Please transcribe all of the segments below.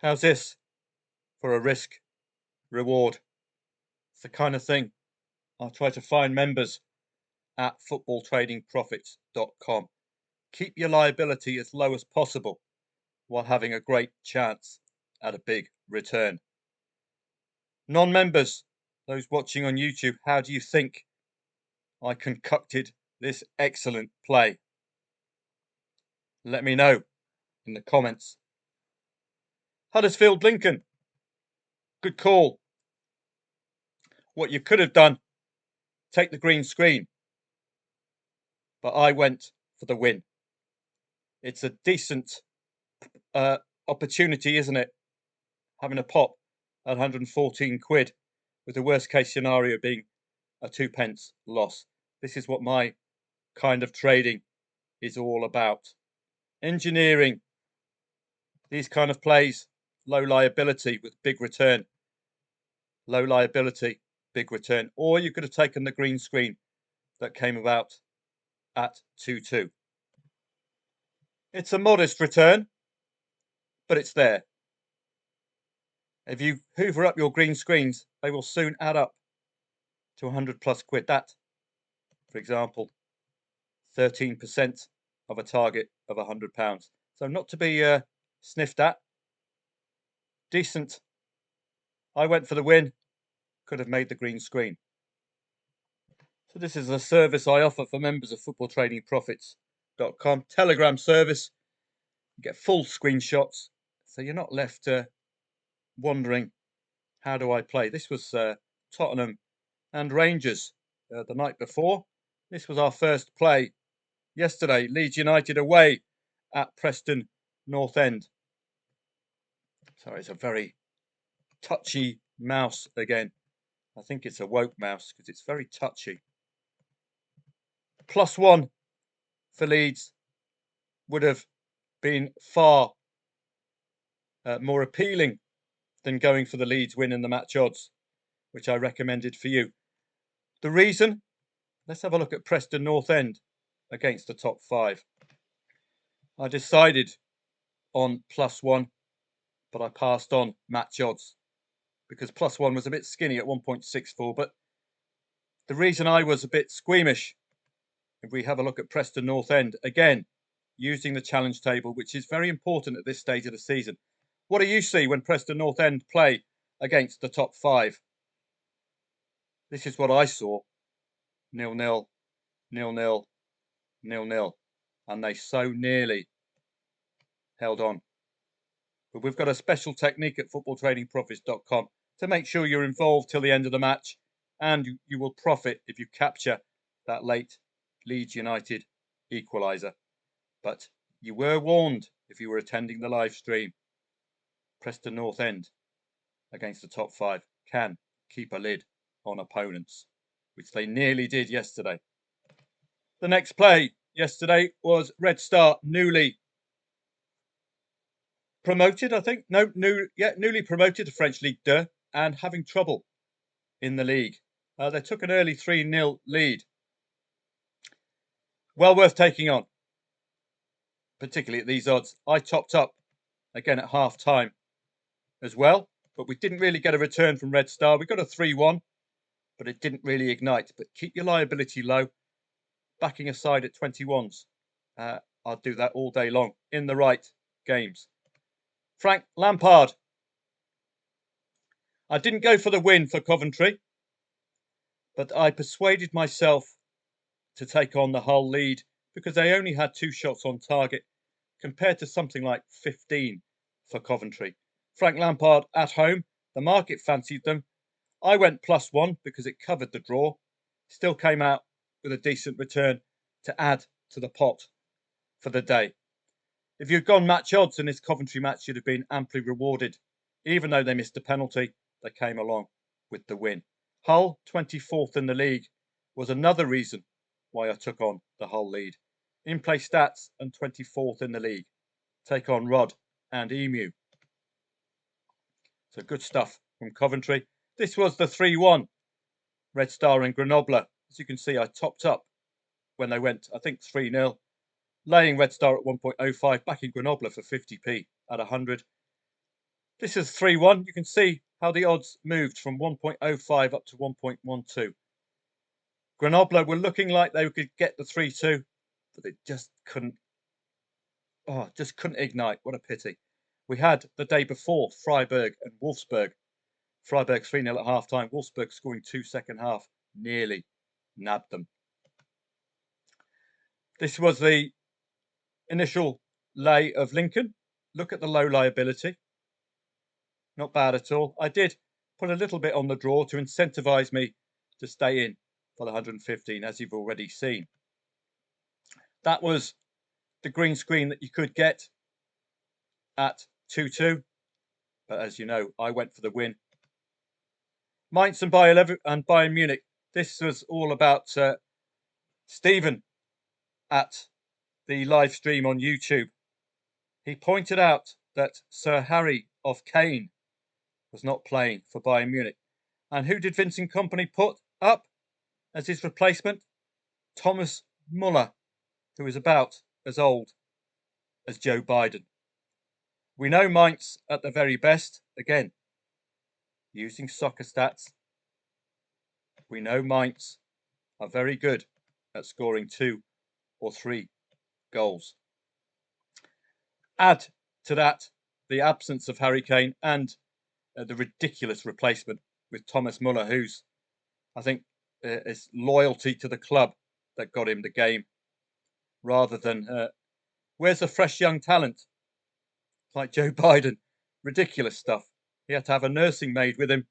How's this for a risk reward? It's the kind of thing I'll try to find members at footballtradingprofits.com. Keep your liability as low as possible while having a great chance at a big return. Non-members, those watching on YouTube, how do you think I concocted this excellent play? Let me know in the comments. Huddersfield Lincoln, good call. What you could have done, take the green screen, but I went for the win. It's a decent opportunity, isn't it? Having a pop at 114 quid, with the worst case scenario being a 2p loss. This is what my kind of trading is all about. Engineering these kind of plays, low liability with big return. Low liability, big return. Or you could have taken the green screen that came about at 2-2. It's a modest return, but it's there. If you hoover up your green screens, they will soon add up to 100 plus quid. That, for example, 13% of a target of £100. So not to be sniffed at. Decent. I went for the win. Could have made the green screen. So this is a service I offer for members of footballtradingprofits.com. Telegram service. You get full screenshots, so you're not left wondering, how do I play? This was Tottenham and Rangers the night before. This was our first play yesterday. Leeds United away at Preston North End. So it's a very touchy mouse again. I think it's a woke mouse because it's very touchy. +1 for Leeds would have been far more appealing than going for the Leeds win in the match odds, which I recommended for you. The reason? Let's have a look at Preston North End against the top 5. I decided on +1, but I passed on match odds because +1 was a bit skinny at 1.64. But the reason I was a bit squeamish, if we have a look at Preston North End, again, using the challenge table, which is very important at this stage of the season. What do you see when Preston North End play against the top 5? This is what I saw. 0-0, 0-0, 0-0. And they so nearly held on. But we've got a special technique at footballtradingprofits.com to make sure you're involved till the end of the match, and you will profit if you capture that late Leeds United equaliser. But you were warned if you were attending the live stream. Preston North End against the top 5 can keep a lid on opponents, which they nearly did yesterday. The next play yesterday was Red Star, newly promoted, I think. Newly promoted to French Ligue 2 and having trouble in the league. They took an early 3-0 lead. Well worth taking on, particularly at these odds. I topped up again at half time as well, but we didn't really get a return from Red Star. We got a 3-1, but it didn't really ignite. But keep your liability low, backing aside at 21s. I'll do that all day long in the right games. Frank Lampard. I didn't go for the win for Coventry, but I persuaded myself to take on the Hull lead because they only had 2 shots on target compared to something like 15 for Coventry. Frank Lampard at home, the market fancied them. I went +1 because it covered the draw. Still came out with a decent return to add to the pot for the day. If you'd gone match odds in this Coventry match, you'd have been amply rewarded. Even though they missed a penalty, they came along with the win. Hull, 24th in the league, was another reason why I took on the Hull lead. In-play stats and 24th in the league. Take on Rod and Emu. So good stuff from Coventry. This was the 3-1. Red Star and Grenoble. As you can see, I topped up when they went, I think, 3-0. Laying Red Star at 1.05, backing Grenoble for 50p at 100. This is 3-1. You can see how the odds moved from 1.05 up to 1.12. Grenoble were looking like they could get the 3-2, but they just couldn't. Oh, just couldn't ignite. What a pity. We had the day before Freiburg and Wolfsburg. Freiburg 3-0 at half time. Wolfsburg scoring 2 second half. Nearly nabbed them. This was the initial lay of Lincoln. Look at the low liability. Not bad at all. I did put a little bit on the draw to incentivise me to stay in for the 115, as you've already seen. That was the green screen that you could get at 2-2. But as you know, I went for the win. Mainz and Bayern Munich. This was all about Stephen at the live stream on YouTube. He pointed out that Sir Harry of Kane was not playing for Bayern Munich. And who did Vincent Kompany put up as his replacement? Thomas Muller, who is about as old as Joe Biden. We know Mainz at the very best. Again, using soccer stats, we know Mainz are very good at scoring 2 or 3 goals. Add to that the absence of Harry Kane and the ridiculous replacement with Thomas Muller, who's, I think, is loyalty to the club that got him the game, rather than where's the fresh young talent like Joe Biden? Ridiculous stuff. He had to have a nursing maid with him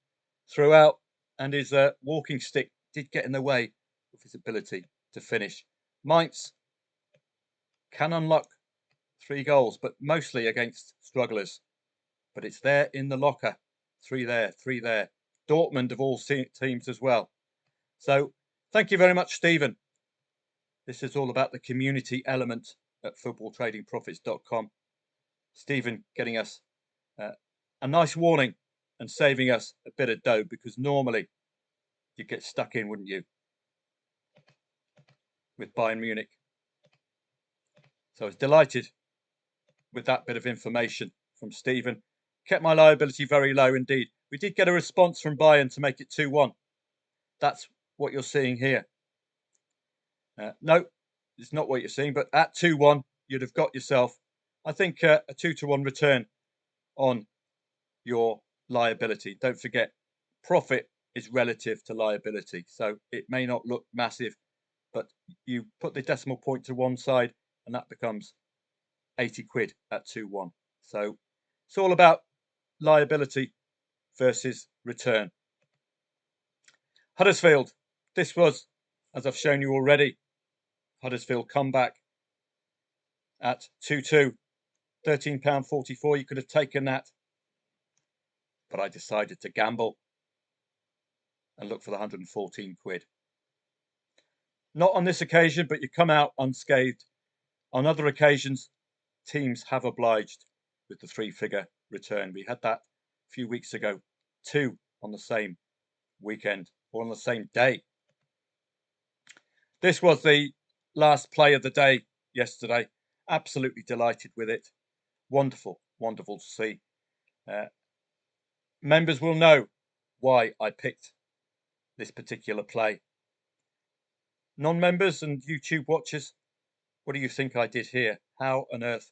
throughout, and his walking stick did get in the way of his ability to finish. Mainz can unlock 3 goals, but mostly against strugglers. But it's there in the locker. 3 there, 3 there. Dortmund of all teams as well. So thank you very much, Stephen. This is all about the community element at footballtradingprofits.com. Stephen getting us a nice warning and saving us a bit of dough, because normally you'd get stuck in, wouldn't you, with Bayern Munich. So I was delighted with that bit of information from Stephen. Kept my liability very low indeed. We did get a response from Bayern to make it 2-1. That's what you're seeing here. No, it's not what you're seeing, but at 2-1, you'd have got yourself, I think, a 2-1 return on your liability. Don't forget, profit is relative to liability. So it may not look massive, but you put the decimal point to one side and that becomes 80 quid at 2-1. So it's all about liability versus return. Huddersfield. This was, as I've shown you already, Huddersfield comeback at 2-2. £13.44. You could have taken that, but I decided to gamble and look for the 114 quid. Not on this occasion, but you come out unscathed. On other occasions, teams have obliged with the 3-figure return. We had that a few weeks ago, 2 on the same weekend or on the same day. This was the last play of the day yesterday. Absolutely delighted with it. Wonderful, wonderful to see. Members will know why I picked this particular play. Non-members and YouTube watchers, what do you think I did here? How on earth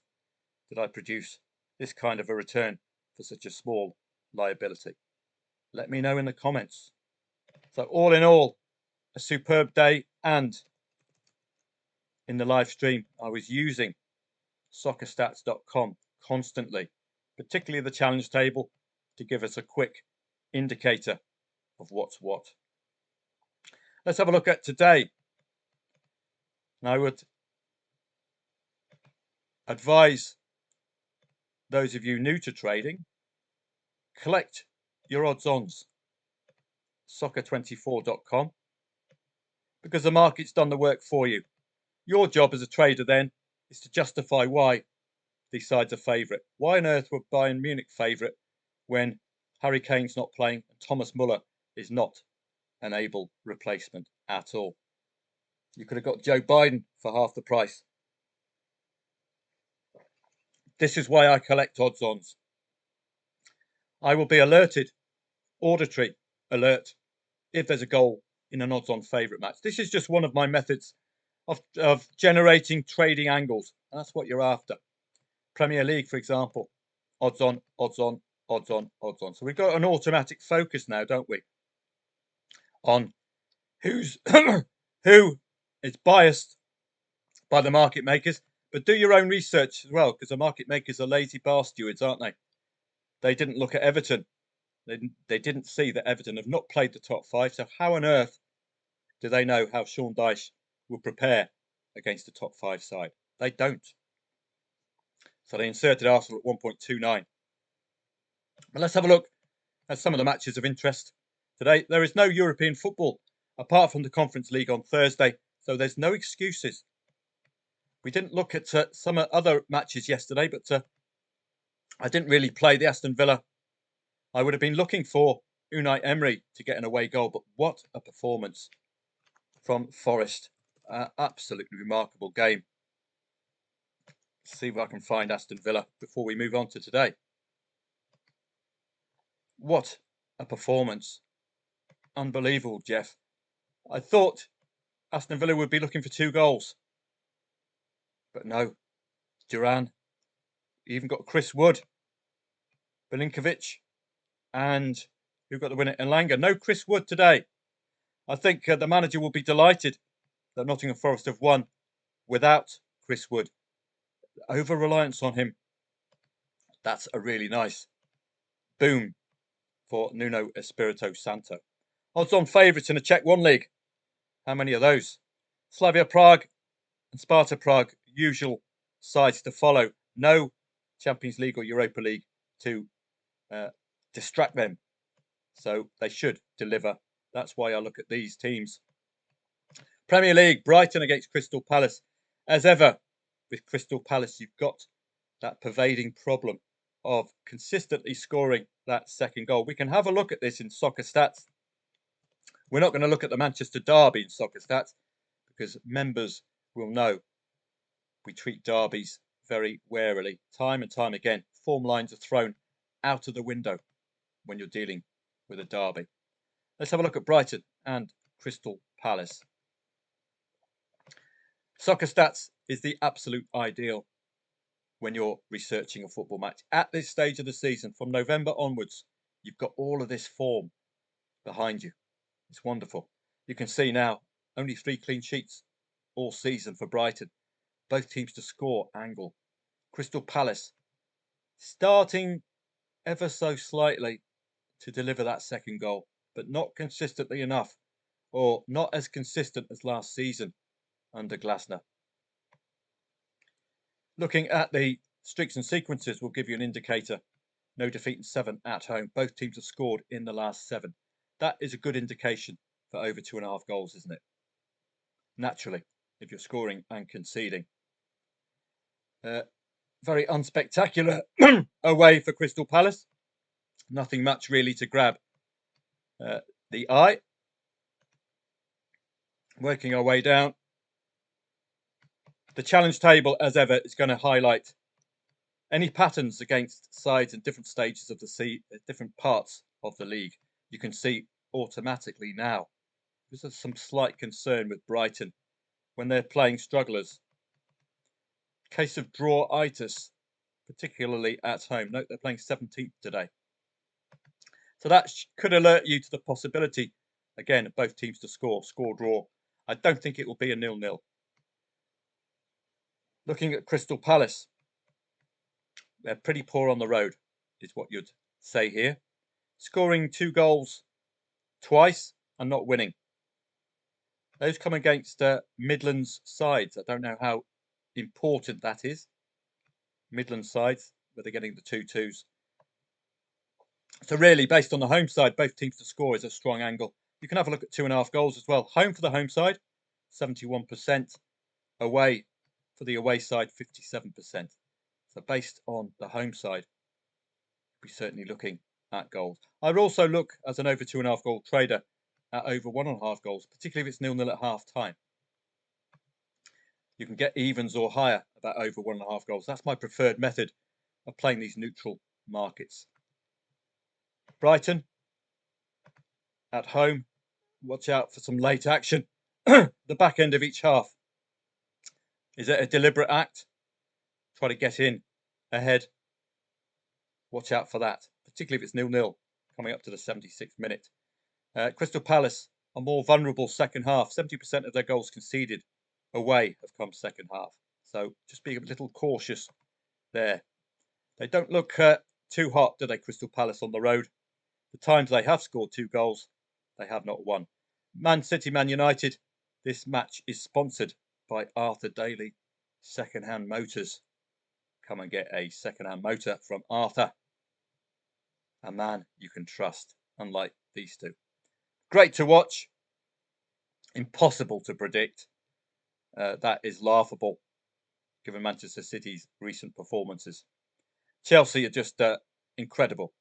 did I produce this kind of a return for such a small liability? Let me know in the comments. So all in all, a superb day, and in the live stream I was using soccerstats.com constantly, particularly the challenge table, to give us a quick indicator of what's what. Let's have a look at today. And I would advise those of you new to trading, collect your odds-ons, soccer24.com, because the market's done the work for you. Your job as a trader then is to justify why these sides are favourite. Why on earth were Bayern Munich favourite when Harry Kane's not playing and Thomas Muller is not an able replacement at all? You could have got Joe Biden for half the price. This is why I collect odds-ons. I will be alerted, auditory alert, if there's a goal in an odds-on favourite match. This is just one of my methods of generating trading angles. That's what you're after. Premier League, for example, odds on, odds on, odds on, odds on. So we've got an automatic focus now, don't we, on who's who is biased by the market makers. But do your own research as well, because the market makers are lazy bar stewards, aren't they? They didn't look at Everton. They didn't see that Everton have not played the top five. So how on earth do they know how Sean Dyche will prepare against the top five side? They don't. So they inserted Arsenal at 1.29. But let's have a look at some of the matches of interest today. There is no European football apart from the Conference League on Thursday, so there's no excuses. We didn't look at some other matches yesterday, but I didn't really play the Aston Villa. I would have been looking for Unai Emery to get an away goal, but what a performance from Forest. Absolutely remarkable game. Let's see if I can find Aston Villa before we move on to today. What a performance. Unbelievable, Jeff. I thought Aston Villa would be looking for 2 goals. But no. Duran. Even got Chris Wood. Belinkovic. And who got the winner? Elanga. No Chris Wood today. I think the manager will be delighted that Nottingham Forest have won without Chris Wood. Over-reliance on him. That's a really nice boom for Nuno Espirito Santo. Odds-on favourites in the Czech 1 League. How many of those? Slavia Prague and Sparta Prague, usual sides to follow. No Champions League or Europa League to distract them. So they should deliver. That's why I look at these teams. Premier League, Brighton against Crystal Palace. As ever, with Crystal Palace, you've got that pervading problem of consistently scoring that second goal. We can have a look at this in soccer stats. We're not going to look at the Manchester derby in soccer stats because members will know we treat derbies very warily. Time and time again, form lines are thrown out of the window when you're dealing with a derby. Let's have a look at Brighton and Crystal Palace. Soccer stats is the absolute ideal when you're researching a football match. At this stage of the season, from November onwards, you've got all of this form behind you. It's wonderful. You can see now only 3 clean sheets all season for Brighton. Both teams to score angle. Crystal Palace starting ever so slightly to deliver that second goal, but not consistently enough, or not as consistent as last season under Glasner. Looking at the streaks and sequences will give you an indicator. No defeat in 7 at home. Both teams have scored in the last 7. That is a good indication for over 2.5 goals, isn't it? Naturally, if you're scoring and conceding. Very unspectacular away for Crystal Palace. Nothing much really to grab the eye. Working our way down. The challenge table, as ever, is going to highlight any patterns against sides in different stages of the different parts of the league. You can see automatically now. There's some slight concern with Brighton when they're playing strugglers. Case of draw-itis, particularly at home. Note they're playing 17th today. So that could alert you to the possibility, again, of both teams to score draw. I don't think it will be a 0-0. Looking at Crystal Palace, they're pretty poor on the road, is what you'd say here. Scoring 2 goals twice and not winning. Those come against Midlands sides. I don't know how important that is. Midlands sides, where they're getting the 2-2s. So really, based on the home side, both teams to score is a strong angle. You can have a look at 2.5 goals as well. Home for the home side, 71%. Away for the away side, 57%. So based on the home side, we're certainly looking at goals. I would also look as an over 2.5 goal trader at over 1.5 goals, particularly if it's 0-0 at half time. You can get evens or higher about over 1.5 goals. That's my preferred method of playing these neutral markets. Brighton at home. Watch out for some late action. The back end of each half. Is it a deliberate act? Try to get in ahead. Watch out for that, particularly if it's 0-0 coming up to the 76th minute. Crystal Palace, a more vulnerable second half. 70% of their goals conceded away have come second half. So just be a little cautious there. They don't look too hot, do they, Crystal Palace on the road? The times they have scored 2 goals, they have not won. Man City, Man United. This match is sponsored by Arthur Daly Second-Hand Motors. Come and get a second-hand motor from Arthur. A man you can trust, unlike these two. Great to watch. Impossible to predict. That is laughable, given Manchester City's recent performances. Chelsea are just incredible.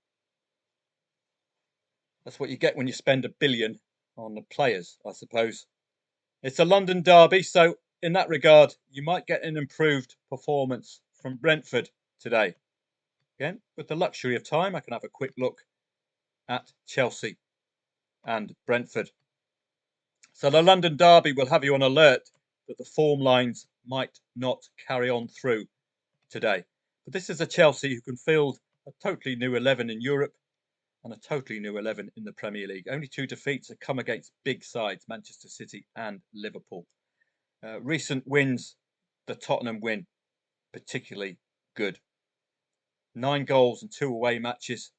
That's what you get when you spend $1 billion on the players, I suppose. It's a London derby, so in that regard, you might get an improved performance from Brentford today. Again, with the luxury of time, I can have a quick look at Chelsea and Brentford. So the London derby will have you on alert that the form lines might not carry on through today. But this is a Chelsea who can field a totally new 11 in Europe and a totally new 11 in the Premier League. Only 2 defeats have come against big sides, Manchester City and Liverpool. Recent wins, the Tottenham win, particularly good. 9 goals in 2 away matches.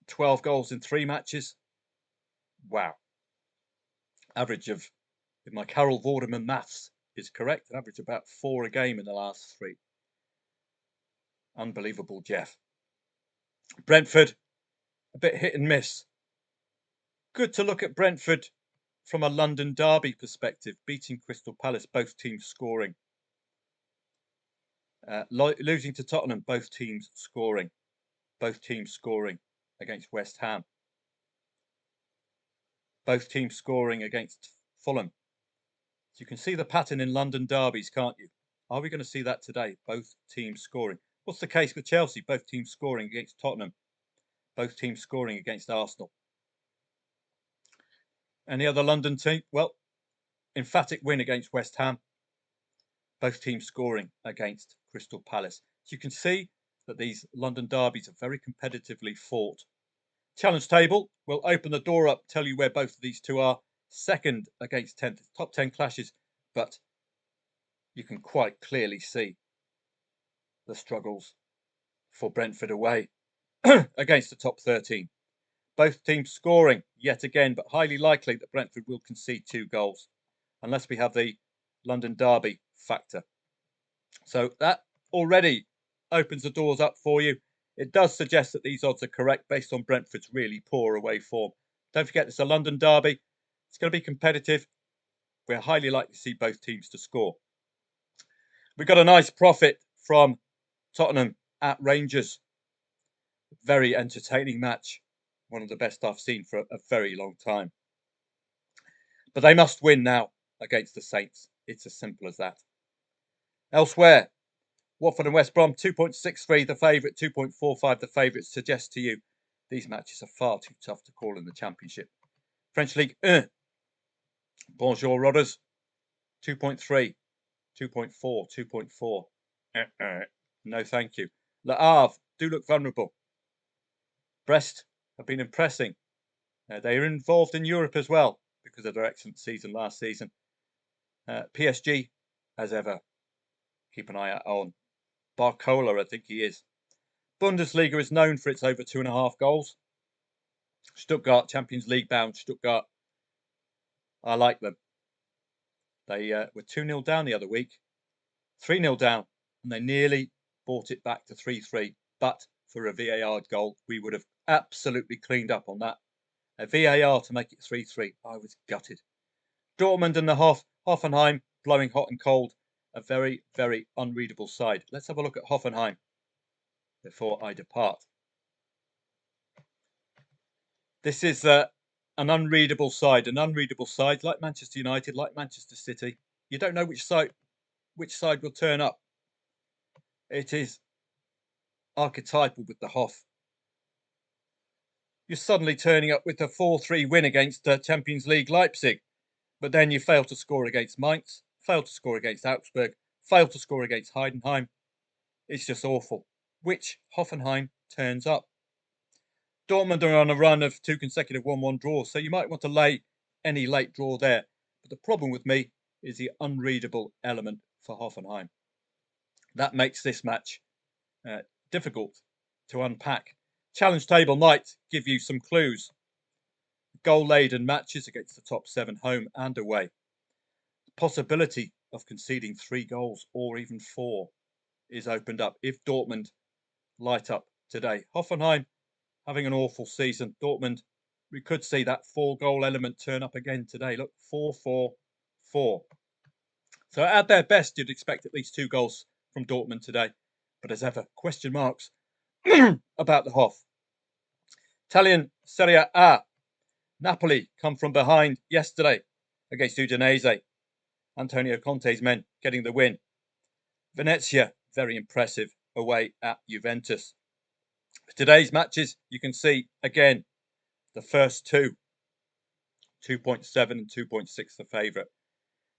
12 goals in 3 matches. Wow. Average of, if my Carol Vorderman maths is correct, an average of about 4 a game in the last 3. Unbelievable, Jeff. Brentford, a bit hit and miss. Good to look at Brentford from a London derby perspective, beating Crystal Palace, both teams scoring. Losing to Tottenham, both teams scoring. Both teams scoring against West Ham. Both teams scoring against Fulham. So you can see the pattern in London derbies, can't you? Are we going to see that today? Both teams scoring. What's the case with Chelsea? Both teams scoring against Tottenham. Both teams scoring against Arsenal. Any other London team? Well, emphatic win against West Ham. Both teams scoring against Crystal Palace. So you can see that these London derbies are very competitively fought. Challenge table will open the door up, tell you where both of these two are. Second against 10th, top 10 clashes, but you can quite clearly see the struggles for Brentford away against the top 13. Both teams scoring yet again, but highly likely that Brentford will concede 2 goals, unless we have the London derby factor. So that already opens the doors up for you. It does suggest that these odds are correct based on Brentford's really poor away form. Don't forget, it's a London derby. It's going to be competitive. We're highly likely to see both teams to score. We got a nice profit from Tottenham at Rangers. Very entertaining match. One of the best I've seen for a very long time. But they must win now against the Saints. It's as simple as that. Elsewhere, Watford and West Brom, 2.63 the favourite, 2.45 the favourite, suggests to you these matches are far too tough to call in the Championship. French League 1. Bonjour, Rodders. 2.3, 2.4, 2.4. No, thank you. Le Havre do look vulnerable. Brest have been impressing. They are involved in Europe as well because of their excellent season last season. PSG, as ever, keep an eye out on. Barcola, I think he is. Bundesliga is known for its over 2.5 goals. Stuttgart, Champions League bound Stuttgart. I like them. They were 2-0 down the other week, 3-0 down, and they nearly brought it back to 3-3. But for a VAR goal, we would have absolutely cleaned up on that. A VAR to make it 3-3. I was gutted. Dortmund and the Hoffenheim blowing hot and cold. A very, very unreadable side. Let's have a look at Hoffenheim before I depart. This is an unreadable side. An unreadable side like Manchester United, like Manchester City. You don't know which side will turn up. It is archetypal with the Hoff. you're suddenly turning up with a 4-3 win against Champions League Leipzig. But then you fail to score against Mainz, fail to score against Augsburg, fail to score against Heidenheim. It's just awful. Which Hoffenheim turns up. Dortmund are on a run of 2 consecutive 1-1 draws, so you might want to lay any late draw there. But the problem with me is the unreadable element for Hoffenheim. That makes this match difficult to unpack. Challenge table might give you some clues. Goal-laden matches against the top 7 home and away. The possibility of conceding 3 goals or even 4 is opened up if Dortmund light up today. Hoffenheim having an awful season. Dortmund, we could see that 4-goal element turn up again today. Look, 4-4-4. So at their best, you'd expect at least 2 goals from Dortmund today. But as ever, question marks about the Hoff. Italian Serie A. Napoli come from behind yesterday against Udinese. Antonio Conte's men getting the win. Venezia, very impressive away at Juventus. Today's matches, you can see again the first 2, 2.7 and 2.6 the favourite,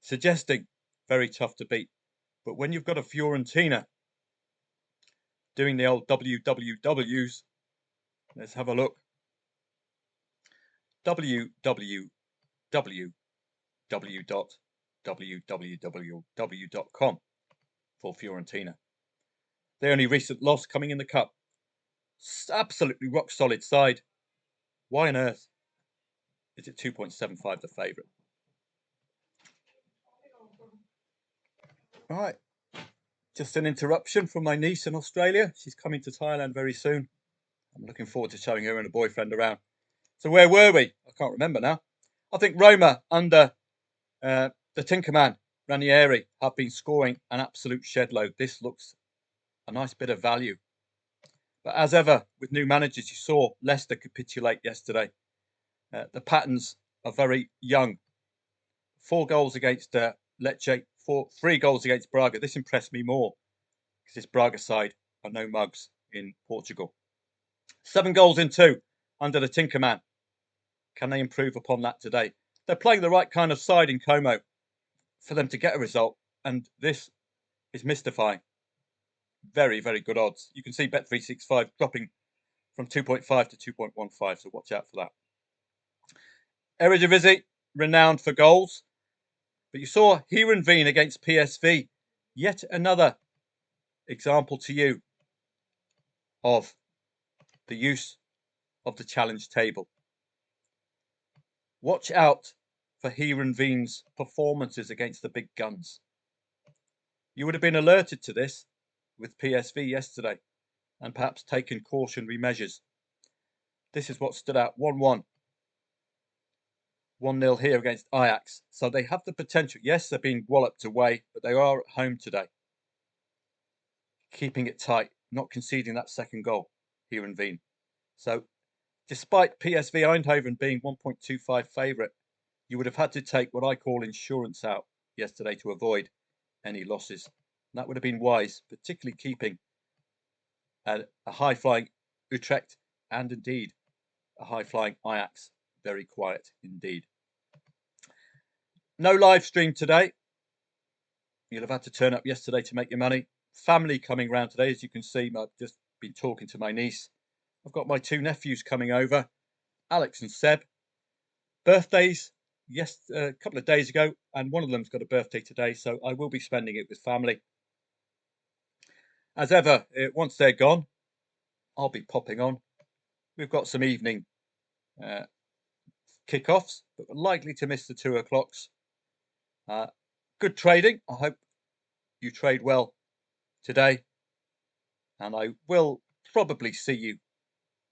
suggesting very tough to beat. But when you've got a Fiorentina doing the old WWWs, let's have a look. www.www.com for Fiorentina. Their only recent loss coming in the cup. Absolutely rock solid side. Why on earth is it 2.75 the favourite? All right. Just an interruption from my niece in Australia. She's coming to Thailand very soon. I'm looking forward to showing her and her boyfriend around. So where were we? I can't remember now. I think Roma under the Tinkerman, Ranieri, have been scoring an absolute shed load. This looks a nice bit of value. But as ever, with new managers, you saw Leicester capitulate yesterday. The patterns are very young. 4 goals against Lecce, 3 goals against Braga. This impressed me more because this Braga side are no mugs in Portugal. 7 goals in 2 under the Tinkerman. Can they improve upon that today? They're playing the right kind of side in Como for them to get a result, and this is mystifying. Very, very good odds. You can see Bet365 dropping from 2.5 to 2.15, so watch out for that. Eredivisie, renowned for goals. But you saw Heerenveen against PSV. Yet another example to you of the use of the challenge table. Watch out for Heerenveen's performances against the big guns. You would have been alerted to this with PSV yesterday and perhaps taken cautionary measures. This is what stood out. 1-1. 1-0 here against Ajax. So they have the potential. Yes, they're being walloped away, but they are at home today. Keeping it tight, not conceding that second goal, Heerenveen. So despite PSV Eindhoven being 1.25 favourite, you would have had to take what I call insurance out yesterday to avoid any losses. And that would have been wise, particularly keeping a high-flying Utrecht and indeed a high-flying Ajax very quiet indeed. No live stream today. You'll have had to turn up yesterday to make your money. Family coming round today, as you can see. I've just been talking to my niece. I've got my 2 nephews coming over, Alex and Seb. Birthdays, yes, a couple of days ago, and one of them's got a birthday today, so I will be spending it with family. As ever, once they're gone, I'll be popping on. We've got some evening kickoffs, but we're likely to miss the 2 o'clocks. Good trading. I hope you trade well today, and I will probably see you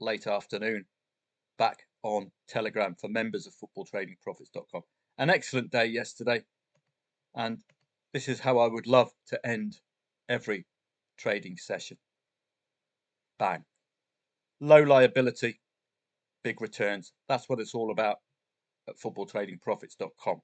late afternoon back on Telegram for members of footballtradingprofits.com. An excellent day yesterday, and this is how I would love to end every trading session. Bang. Low liability, big returns. That's what it's all about at footballtradingprofits.com.